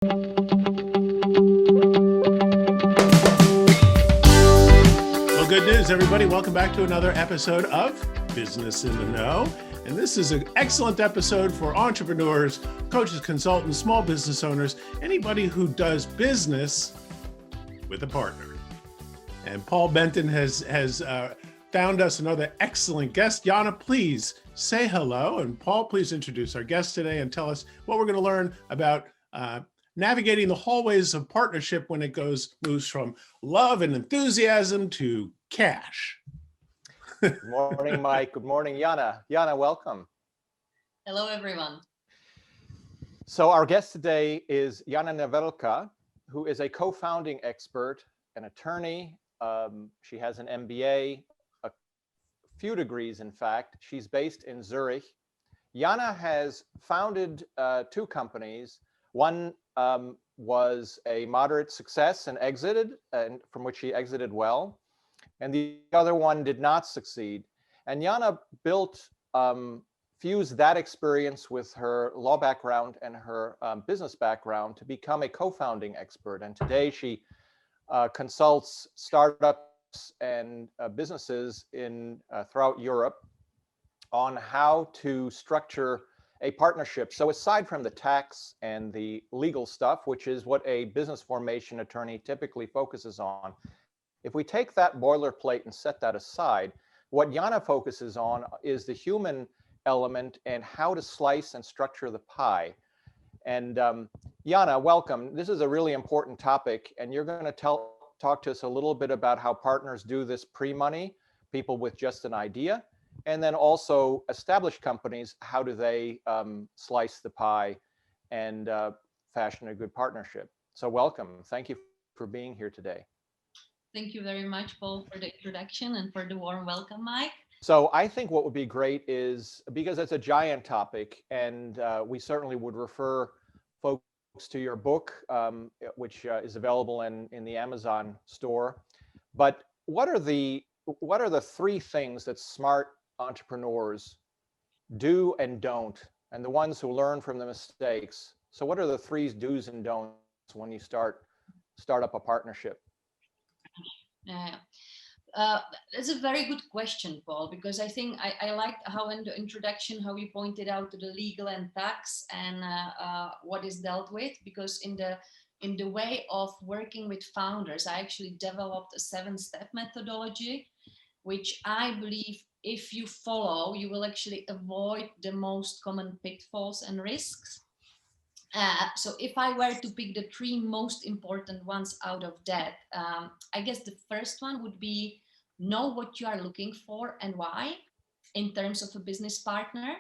Well, good news, everybody. Welcome back to another episode of Business in the Know. And this is an excellent episode for entrepreneurs, coaches, consultants, small business owners, anybody who does business with a partner. And Paul Benton has found us another excellent guest. Jana, please say hello. And Paul, please introduce our guest today and tell us what we're going to learn about navigating the hallways of partnership when it moves from love and enthusiasm to cash. Good morning, Mike. Good morning, Jana. Jana, welcome. Hello, everyone. So our guest today is Jana Nevrlka, who is a co-founding expert, an attorney. She has an MBA, a few degrees, in fact. She's based in Zurich. Jana has founded two companies. One was a moderate success and exited, and from which she exited well. And the other one did not succeed. And Jana fused that experience with her law background and her business background to become a co-founding expert. And today she consults startups and businesses throughout Europe on how to structure a partnership. So aside from the tax and the legal stuff, which is what a business formation attorney typically focuses on, if we take that boilerplate and set that aside, what Jana focuses on is the human element and how to slice and structure the pie. And Jana, welcome. This is a really important topic, and you're going to talk to us a little bit about how partners do this pre-money, people with just an idea, and then also established companies, how do they slice the pie and fashion a good partnership. So welcome. Thank you for being here today. Thank you very much, Paul, for the introduction and for the warm welcome, Mike. So I think what would be great is, because it's a giant topic, and we certainly would refer folks to your book, which is available in the Amazon store. But what are the three things that smart entrepreneurs do and don't, and the ones who learn from the mistakes? So what are the three do's and don'ts when you start up a partnership? That's a very good question, Paul, because I think I liked how in the introduction, how you pointed out to the legal and tax and what is dealt with, because in the way of working with founders, I actually developed a 7-step methodology, which I believe if you follow, you will actually avoid the most common pitfalls and risks. So if I were to pick the three most important ones out of that, I guess the first one would be know what you are looking for and why in terms of a business partner.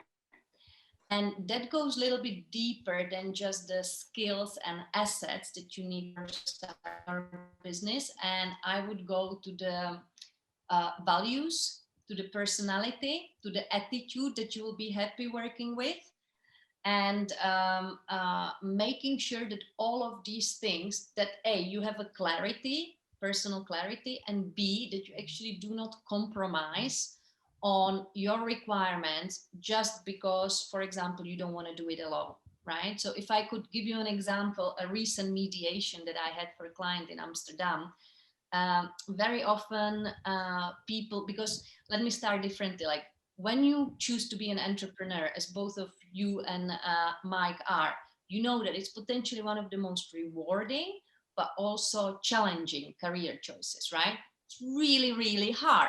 And that goes a little bit deeper than just the skills and assets that you need to start your business. And I would go to the values, to the personality, to the attitude that you will be happy working with. And making sure that all of these things, that A, you have a clarity, personal clarity, and B, that you actually do not compromise on your requirements just because, for example, you don't want to do it alone, right? So if I could give you an example, a recent mediation that I had for a client in Amsterdam, very often people, because let me start differently, like when you choose to be an entrepreneur, as both of you and Mike are, you know that it's potentially one of the most rewarding, but also challenging career choices, right? It's really, really hard.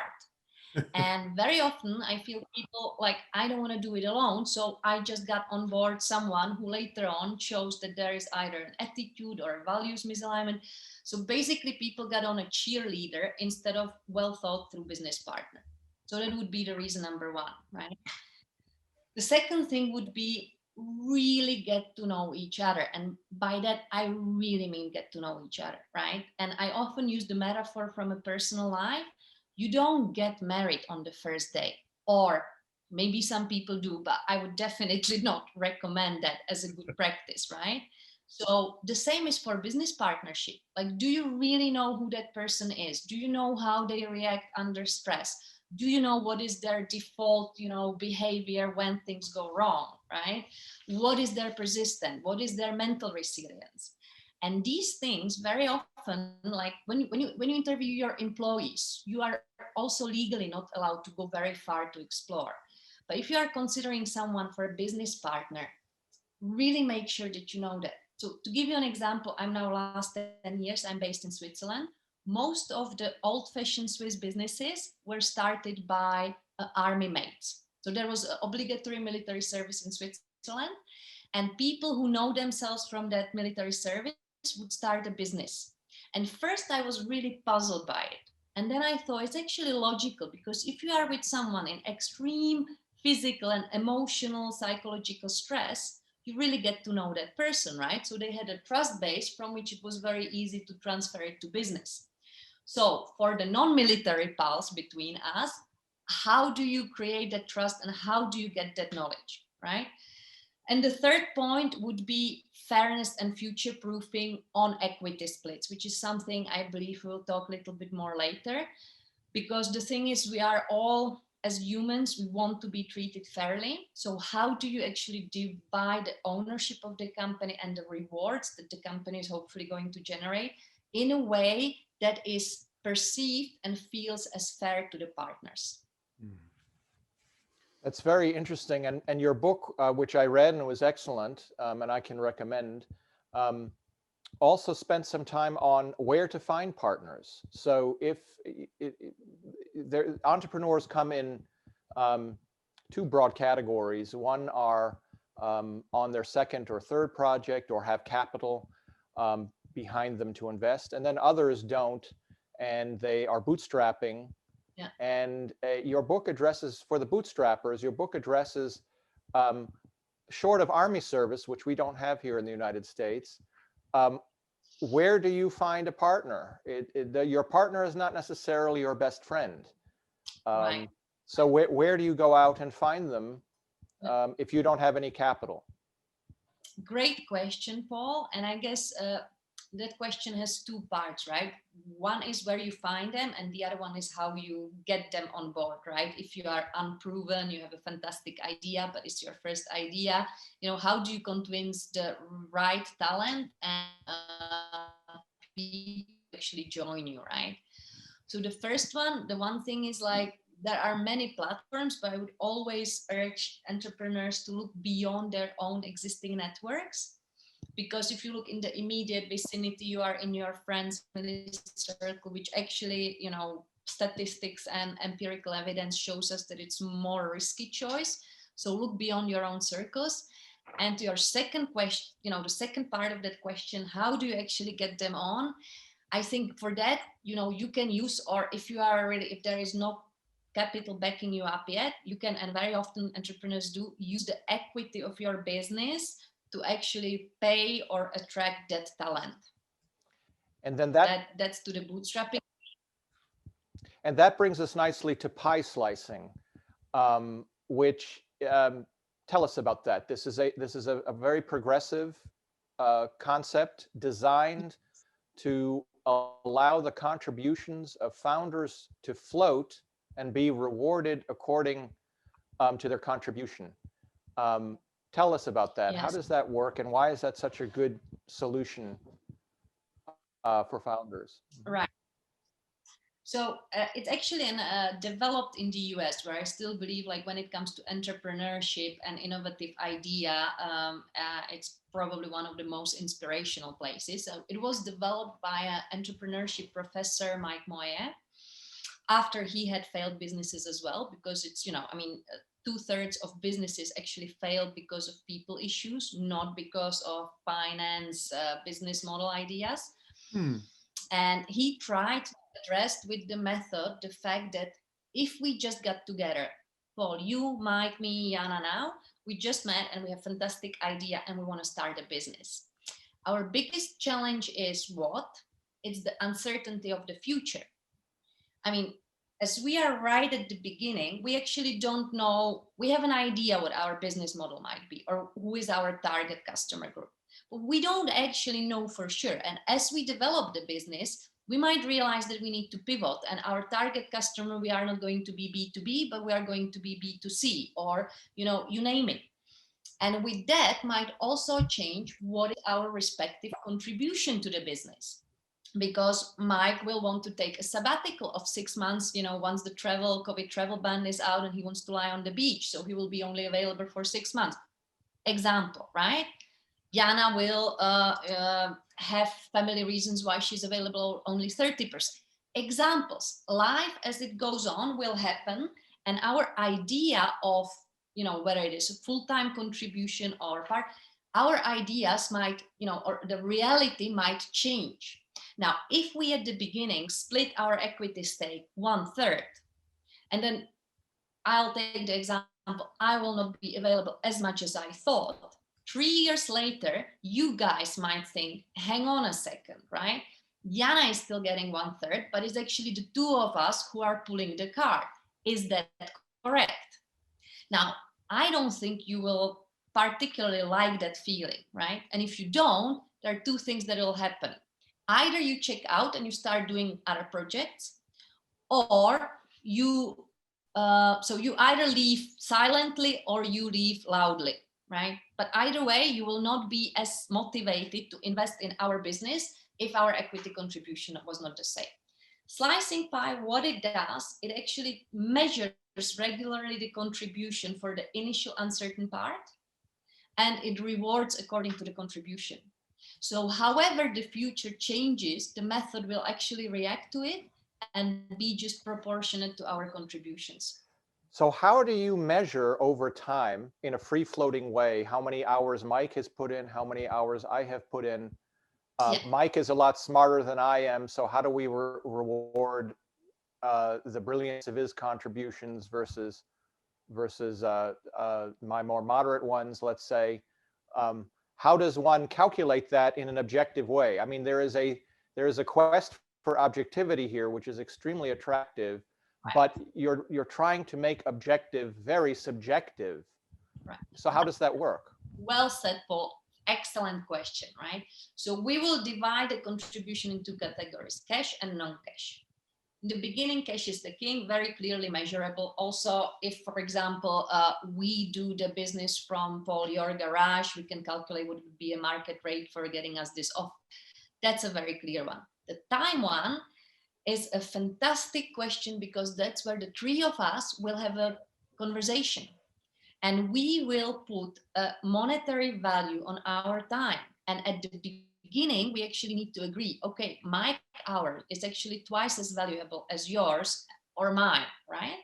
And very often I feel people like, I don't want to do it alone. So I just got on board someone who later on shows that there is either an attitude or a values misalignment. So basically people got on a cheerleader instead of well thought through business partner. So that would be the reason number one, right? The second thing would be really get to know each other. And by that, I really mean get to know each other, right? And I often use the metaphor from a personal life. You don't get married on the first day, or maybe some people do, but I would definitely not recommend that as a good practice, right? So the same is for business partnership. Like, do you really know who that person is? Do you know how they react under stress? Do you know what is their default, behavior when things go wrong, right? What is their persistence? What is their mental resilience? And these things very often, like when you interview your employees, you are also legally not allowed to go very far to explore. But if you are considering someone for a business partner, really make sure that you know that. So to give you an example, I'm now last 10 years, I'm based in Switzerland. Most of the old-fashioned Swiss businesses were started by army mates. So there was obligatory military service in Switzerland, and people who know themselves from that military service would start a business. And first I was really puzzled by it. And then I thought it's actually logical, because if you are with someone in extreme physical and emotional, psychological stress, you really get to know that person, right? So they had a trust base from which it was very easy to transfer it to business. So for the non-military pulse between us, how do you create that trust and how do you get that knowledge, right? And the third point would be fairness and future proofing on equity splits, which is something I believe we'll talk a little bit more later. Because the thing is, we are all, as humans, we want to be treated fairly. So how do you actually divide the ownership of the company and the rewards that the company is hopefully going to generate in a way that is perceived and feels as fair to the partners? That's very interesting. And your book, which I read and was excellent, and I can recommend, also spent some time on where to find partners. So if entrepreneurs come in two broad categories. One are on their second or third project or have capital behind them to invest, and then others don't, and they are bootstrapping. Yeah. And your book addresses, for the bootstrappers, your book addresses, short of army service, which we don't have here in the United States, where do you find a partner? Your partner is not necessarily your best friend. Right. So where do you go out and find them if you don't have any capital? Great question, Paul. And I guess that question has two parts, right? One is where you find them, and the other one is how you get them on board, right? If you are unproven, you have a fantastic idea, but it's your first idea, how do you convince the right talent and people actually join you, right? So the first one, the one thing is like, there are many platforms, but I would always urge entrepreneurs to look beyond their own existing networks. Because if you look in the immediate vicinity, you are in your friends' family circle, which actually, statistics and empirical evidence shows us that it's more risky choice. So look beyond your own circles. And to your second question, the second part of that question, how do you actually get them on? I think for that, you can use, or if there is no capital backing you up yet, you can, and very often entrepreneurs do, use the equity of your business to actually pay or attract that talent. And then that's to the bootstrapping. And that brings us nicely to pie slicing, which tell us about that. This is a very progressive concept designed to allow the contributions of founders to float and be rewarded according to their contribution. Tell us about that. Yes. How does that work, and why is that such a good solution for founders? Right. So it's actually developed in the US, where I still believe, like, when it comes to entrepreneurship and innovative idea, it's probably one of the most inspirational places. So it was developed by an entrepreneurship professor, Mike Moyer, after he had failed businesses as well, because it's, 2/3 of businesses actually failed because of people issues, not because of finance, business model ideas. And he tried to address with the method the fact that if we just got together, Paul, you, Mike, me, Jana now, we just met and we have a fantastic idea and we want to start a business. Our biggest challenge is what? It's the uncertainty of the future. As we are right at the beginning, we actually don't know, we have an idea what our business model might be or who is our target customer group. But we don't actually know for sure. And as we develop the business, we might realize that we need to pivot, and our target customer, we are not going to be B2B, but we are going to be B2C, or, you name it. And with that might also change what is our respective contribution to the business. Because Mike will want to take a sabbatical of 6 months, once the COVID travel ban is out and he wants to lie on the beach. So he will be only available for 6 months. Example, right? Jana will have family reasons why she's available only 30%. Examples, life as it goes on will happen. And our idea of, whether it is a full-time contribution or part, our ideas might, or the reality might change. Now, if we at the beginning split our equity stake 1/3, and then I'll take the example, I will not be available as much as I thought. 3 years later, you guys might think, hang on a second, right? Jana is still getting 1/3, but it's actually the two of us who are pulling the card. Is that correct? Now, I don't think you will particularly like that feeling, right? And if you don't, there are two things that will happen. Either you check out and you start doing other projects, or you either leave silently or you leave loudly, right? But either way, you will not be as motivated to invest in our business if our equity contribution was not the same. Slicing pie, what it does, it actually measures regularly the contribution for the initial uncertain part, and it rewards according to the contribution. So however the future changes, the method will actually react to it and be just proportionate to our contributions. So how do you measure over time in a free-floating way how many hours Mike has put in, how many hours I have put in? Mike is a lot smarter than I am, so how do we reward the brilliance of his contributions versus my more moderate ones, let's say? How does one calculate that in an objective way? I mean, there is a quest for objectivity here, which is extremely attractive, right. But you're trying to make objective very subjective. Right. So how does that work? Well said, Paul. Excellent question, right? So we will divide the contribution into categories, cash and non-cash. In the beginning, cash is the king, very clearly measurable. Also, if, for example, we do the business from Paul, your garage, we can calculate what would be a market rate for getting us this off. That's a very clear one. The time one is a fantastic question because that's where the three of us will have a conversation. And we will put a monetary value on our time. And at the beginning, we actually need to agree, okay, my hour is actually twice as valuable as yours or mine, right?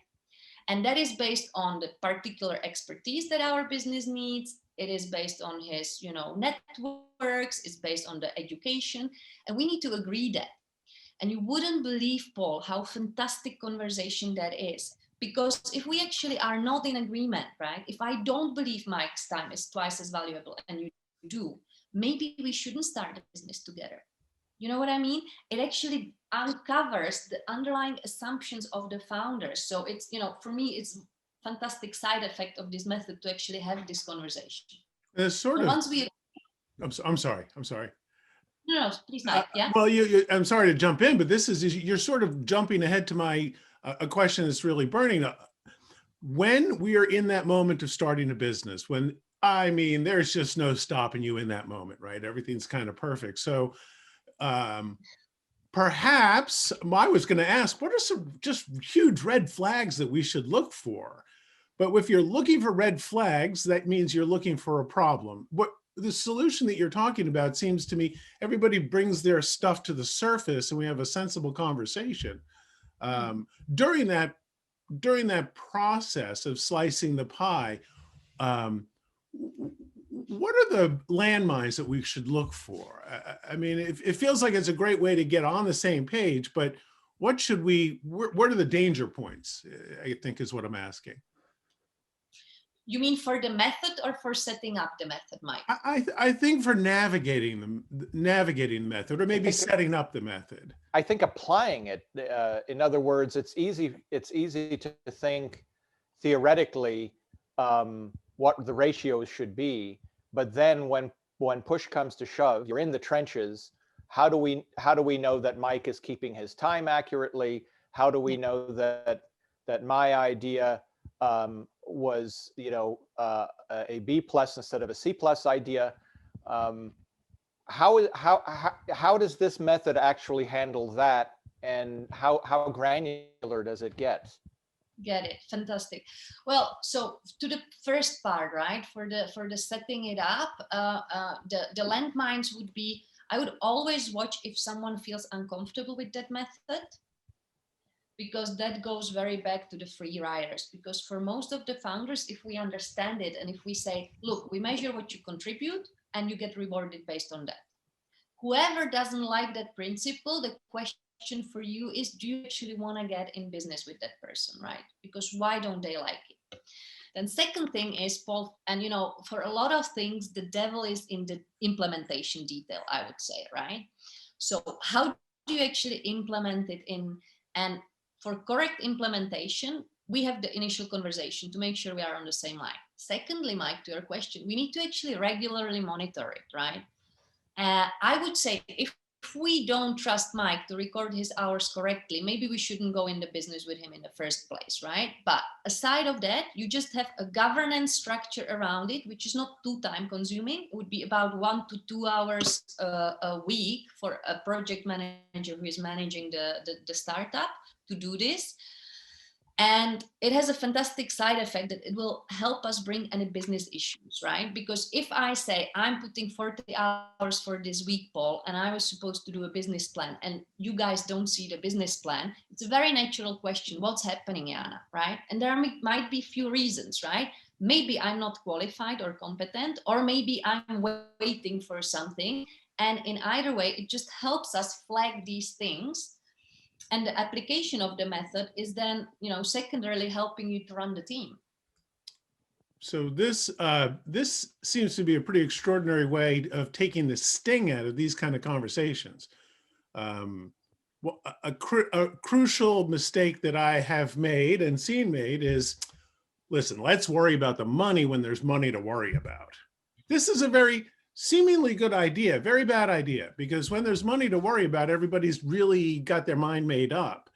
And that is based on the particular expertise that our business needs. It is based on his, networks, it's based on the education, and we need to agree that. And you wouldn't believe, Paul, how fantastic conversation that is. Because if we actually are not in agreement, right? If I don't believe Mike's time is twice as valuable and you do, maybe we shouldn't start a business together. You know what I mean? It actually uncovers the underlying assumptions of the founders. So it's, for me, it's fantastic side effect of this method to actually have this conversation. Once we, I'm sorry. No, please, Mike. Yeah. Well, I'm sorry to jump in, but you're sort of jumping ahead to my a question that's really burning. When we are in that moment of starting a business, there's just no stopping you in that moment, right? Everything's kind of perfect. So perhaps I was going to ask, what are some just huge red flags that we should look for? But if you're looking for red flags, that means you're looking for a problem. What the solution that you're talking about seems to me, everybody brings their stuff to the surface and we have a sensible conversation. During that process of slicing the pie, what are the landmines that we should look for? I mean, it feels like it's a great way to get on the same page, but what are the danger points, I think is what I'm asking. You mean for the method or for setting up the method, Mike? I think for navigating the method, or maybe setting up the method. I think applying it. In other words, it's easy to think theoretically what the ratios should be, but then when push comes to shove, you're in the trenches. How do we know that Mike is keeping his time accurately? How do we know that my idea was, a B plus instead of a C plus idea. How does this method actually handle that, and how granular does it get? Get it. Fantastic. Well, so to the first part, right? For the setting it up, the landmines would be, I would always watch if someone feels uncomfortable with that method, because that goes very back to the free riders. Because for most of the founders, if we understand it and if we say, look, we measure what you contribute and you get rewarded based on that. Whoever doesn't like that principle, the question for you is, do you actually want to get in business with that person, right? Because why don't they like it? Then second thing is, Paul, and for a lot of things, the devil is in the implementation detail, I would say, right? So how do you actually implement it in? And for correct implementation, we have the initial conversation to make sure we are on the same line. Secondly, Mike, to your question, we need to actually regularly monitor it, right? I would say if we don't trust Mike to record his hours correctly, maybe we shouldn't go into business with him in the first place, right? But aside of that, you just have a governance structure around it, which is not too time consuming. It would be about 1 to 2 hours a week for a project manager who is managing the startup to do this. And it has a fantastic side effect that it will help us bring any business issues, right? Because if I say I'm putting 40 hours for this week, Paul, and I was supposed to do a business plan and you guys don't see the business plan, it's a very natural question. What's happening, Jana, right? And there might be few reasons, right? Maybe I'm not qualified or competent, or maybe I'm waiting for something. And in either way, it just helps us flag these things. And the application of the method is then, secondarily helping you to run the team. So this seems to be a pretty extraordinary way of taking the sting out of these kind of conversations. Well, a crucial mistake that I have made and seen made is, listen, let's worry about the money when there's money to worry about. This is a very seemingly good idea, very bad idea, because when there's money to worry about, everybody's really got their mind made up.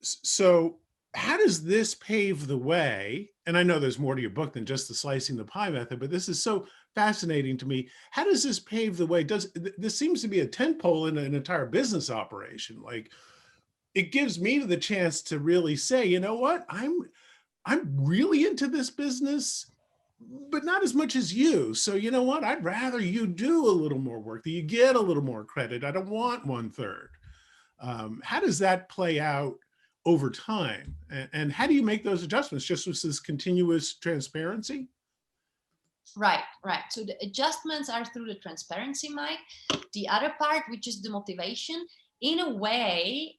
So how does this pave the way? And I know there's more to your book than just the slicing the pie method, but this is so fascinating to me. How does this pave the way? This seems to be a tentpole in an entire business operation. Like, it gives me the chance to really say, you know what, I'm really into this business, but not as much as you. So you know what? I'd rather you do a little more work, that you get a little more credit. I don't want 1/3. How does that play out over time? And how do you make those adjustments? Just with this continuous transparency? Right. So the adjustments are through the transparency, Mike. The other part, which is the motivation, in a way,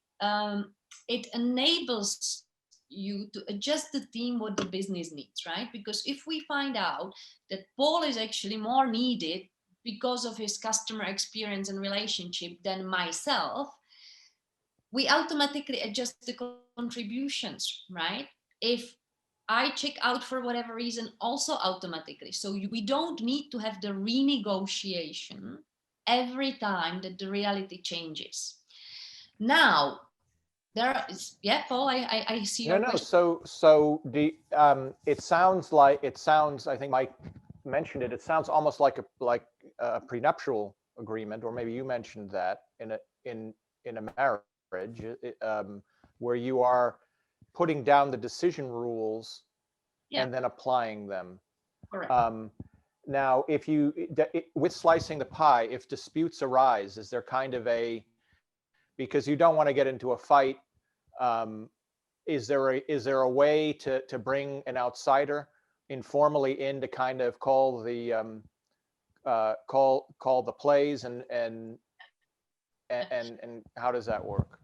it enables you to adjust the team what the business needs, right? Because if we find out that Paul is actually more needed because of his customer experience and relationship than myself, we automatically adjust the contributions, right? If I check out for whatever reason, also automatically. So we don't need to have the renegotiation every time that the reality changes. Now, there is, yeah, Paul, I see your question. So it sounds, I think Mike mentioned it, it sounds almost like a prenuptial agreement, or maybe you mentioned that in a marriage, where you are putting down the decision rules and then applying them. Correct. Now, with slicing the pie, if disputes arise, is there kind of because you don't want to get into a fight, is there a way to bring an outsider informally in to kind of call the plays, and how does that work?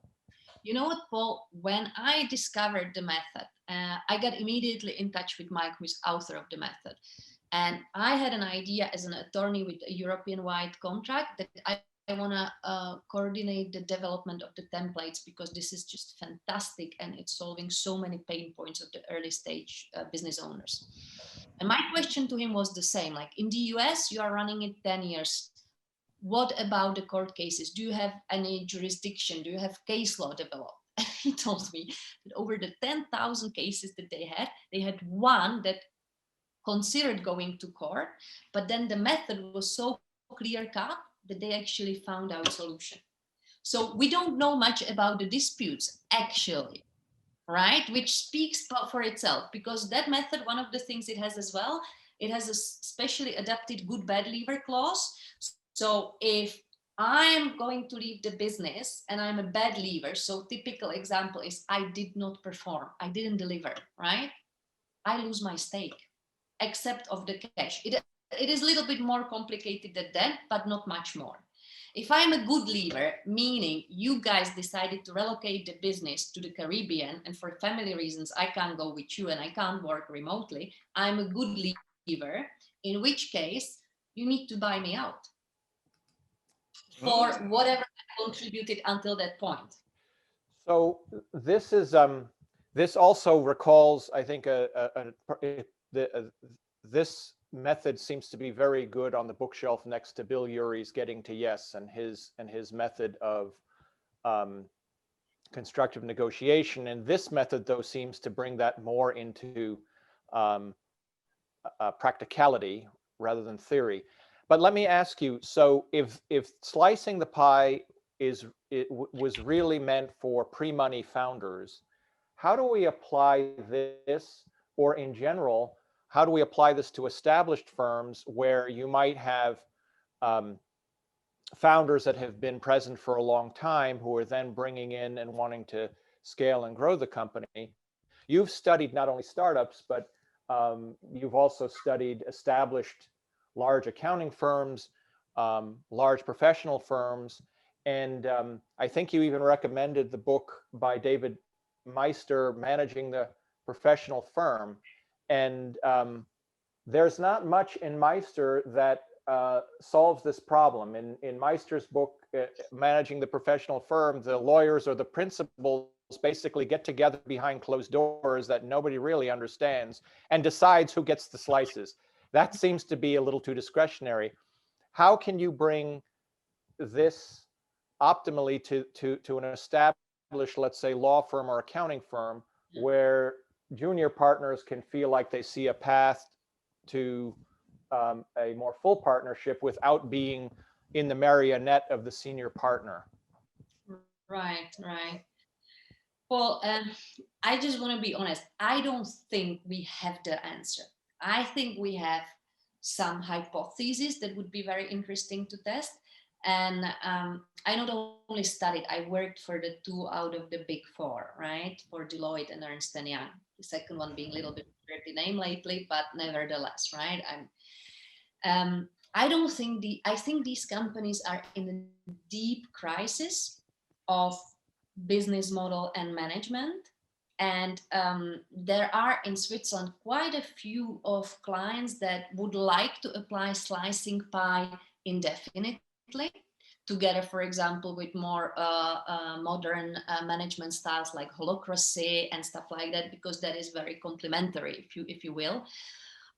You know what, Paul? When I discovered the method, I got immediately in touch with Mike, who is author of the method. And I had an idea as an attorney with a European-wide contract that I want to coordinate the development of the templates, because this is just fantastic and it's solving so many pain points of the early stage business owners. And my question to him was the same, like, in the US, you are running it 10 years. What about the court cases? Do you have any jurisdiction? Do you have case law developed? he told me that over the 10,000 cases that they had one that considered going to court, but then the method was so clear cut that they actually found out solution. So we don't know much about the disputes actually, right? Which speaks for itself, because that method, one of the things it has as well, it has a specially adapted good bad leaver clause. So if I'm going to leave the business and I'm a bad leaver, so typical example is I did not perform, I didn't deliver, right? I lose my stake, except of the cash. It is a little bit more complicated than that, but not much more. If I'm a good leaver, meaning you guys decided to relocate the business to the Caribbean, and for family reasons, I can't go with you and I can't work remotely, I'm a good leaver, in which case you need to buy me out for whatever I contributed until that point. So this also recalls, I think, this method seems to be very good on the bookshelf next to Bill Urey's Getting to Yes and his method of constructive negotiation. And this method, though, seems to bring that more into practicality rather than theory. But let me ask you, so if slicing the pie was really meant for pre-money founders, how do we apply this, or in general, how do we apply this to established firms where you might have founders that have been present for a long time who are then bringing in and wanting to scale and grow the company? You've studied not only startups, but you've also studied established large accounting firms, large professional firms, and I think you even recommended the book by David Meister, Managing the Professional Firm. And there's not much in Meister that solves this problem. In Meister's book, Managing the Professional Firm, the lawyers or the principals basically get together behind closed doors that nobody really understands and decides who gets the slices. That seems to be a little too discretionary. How can you bring this optimally to an established, let's say, law firm or accounting firm, where junior partners can feel like they see a path to a more full partnership without being in the marionette of the senior partner? Right. Well, I just want to be honest. I don't think we have the answer. I think we have some hypotheses that would be very interesting to test. And I not only studied, I worked for the 2 out of the big 4, right? For Deloitte and Ernst & Young. The second one being a little bit dirty name lately, but nevertheless, right? I think these companies are in a deep crisis of business model and management. And there are in Switzerland quite a few of clients that would like to apply slicing pie indefinitely, together, for example, with more modern management styles like holacracy and stuff like that, because that is very complementary, if you will.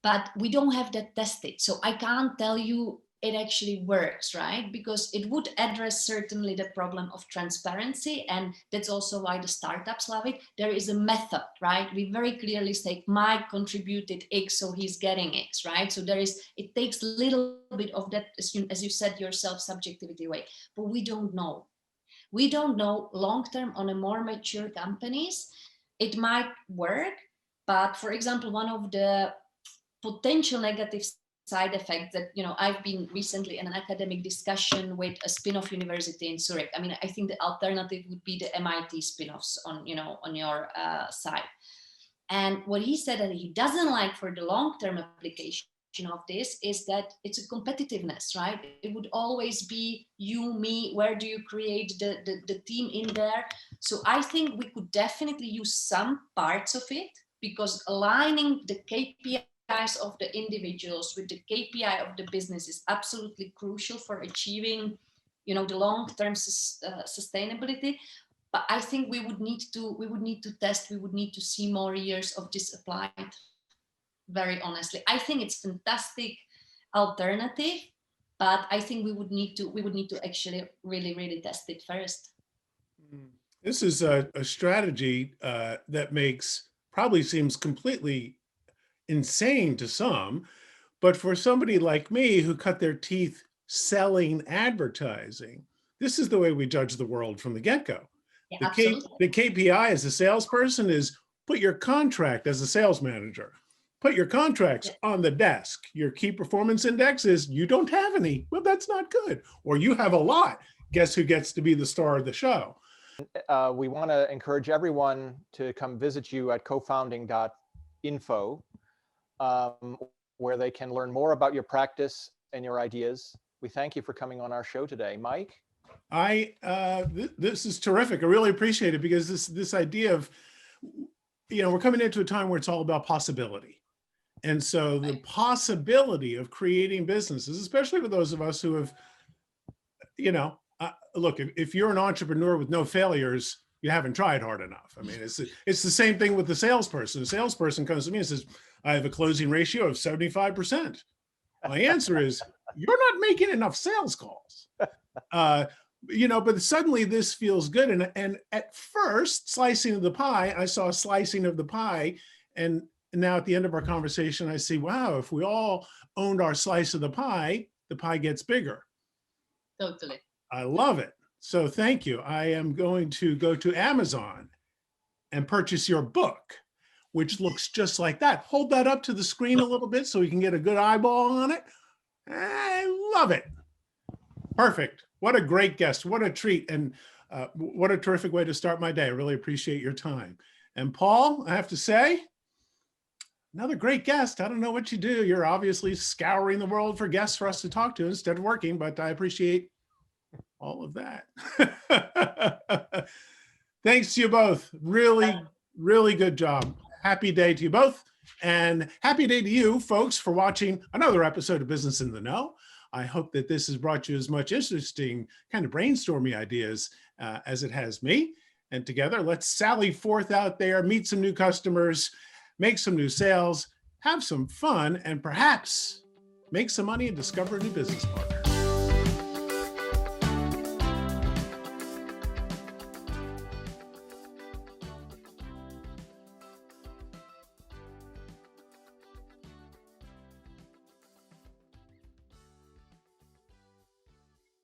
But we don't have that tested. So I can't tell you it actually works, right? Because it would address certainly the problem of transparency. And that's also why the startups love it. There is a method, right? We very clearly say Mike contributed X, so he's getting X, right? So it takes a little bit of that, as you said yourself, subjectivity away, but we don't know. We don't know long-term on a more mature companies. It might work, but for example, one of the potential negative side effects that, I've been recently in an academic discussion with a spin-off university in Zurich. I mean, I think the alternative would be the MIT spin-offs on your side. And what he said that he doesn't like for the long-term application of this is that it's a competitiveness, right? It would always be you, me, where do you create the team in there? So I think we could definitely use some parts of it, because aligning the KPIs of the individuals with the KPI of the business is absolutely crucial for achieving, the long-term sustainability. But I think we would need to test. We would need to see more years of this applied. Very honestly, I think it's fantastic alternative, but I think we would need to actually really test it first. This is a strategy that probably seems completely insane to some, but for somebody like me who cut their teeth selling advertising, this is the way we judge the world from the get-go. Yeah, The KPI as a salesperson is put your contract as a sales manager. Put your contracts on the desk. Your key performance index is you don't have any. Well, that's not good. Or you have a lot. Guess who gets to be the star of the show? We want to encourage everyone to come visit you at cofounding.info, where they can learn more about your practice and your ideas. We thank you for coming on our show today. Mike? This is terrific. I really appreciate it, because this idea of, we're coming into a time where it's all about possibility. And so the possibility of creating businesses, especially for those of us who have, look, if you're an entrepreneur with no failures, you haven't tried hard enough. I mean, it's the same thing with the salesperson. The salesperson comes to me and says, I have a closing ratio of 75%. My answer is, you're not making enough sales calls. But suddenly this feels good. And at first, slicing of the pie, I saw a slicing of the pie. And now at the end of our conversation, I see, wow, if we all owned our slice of the pie gets bigger. Totally. I love it. So thank you. I am going to go to Amazon and purchase your book, which looks just like that. Hold that up to the screen a little bit so we can get a good eyeball on it. I love it. Perfect. What a great guest. What a treat. And what a terrific way to start my day. I really appreciate your time. And Paul, I have to say, another great guest. I don't know what you do. You're obviously scouring the world for guests for us to talk to instead of working, but I appreciate all of that. Thanks to you both. Really, really good job. Happy day to you both. And happy day to you folks for watching another episode of Business in the Know. I hope that this has brought you as much interesting kind of brainstorming ideas as it has me. And together, let's sally forth out there, meet some new customers, make some new sales, have some fun, and perhaps make some money and discover a new business partner.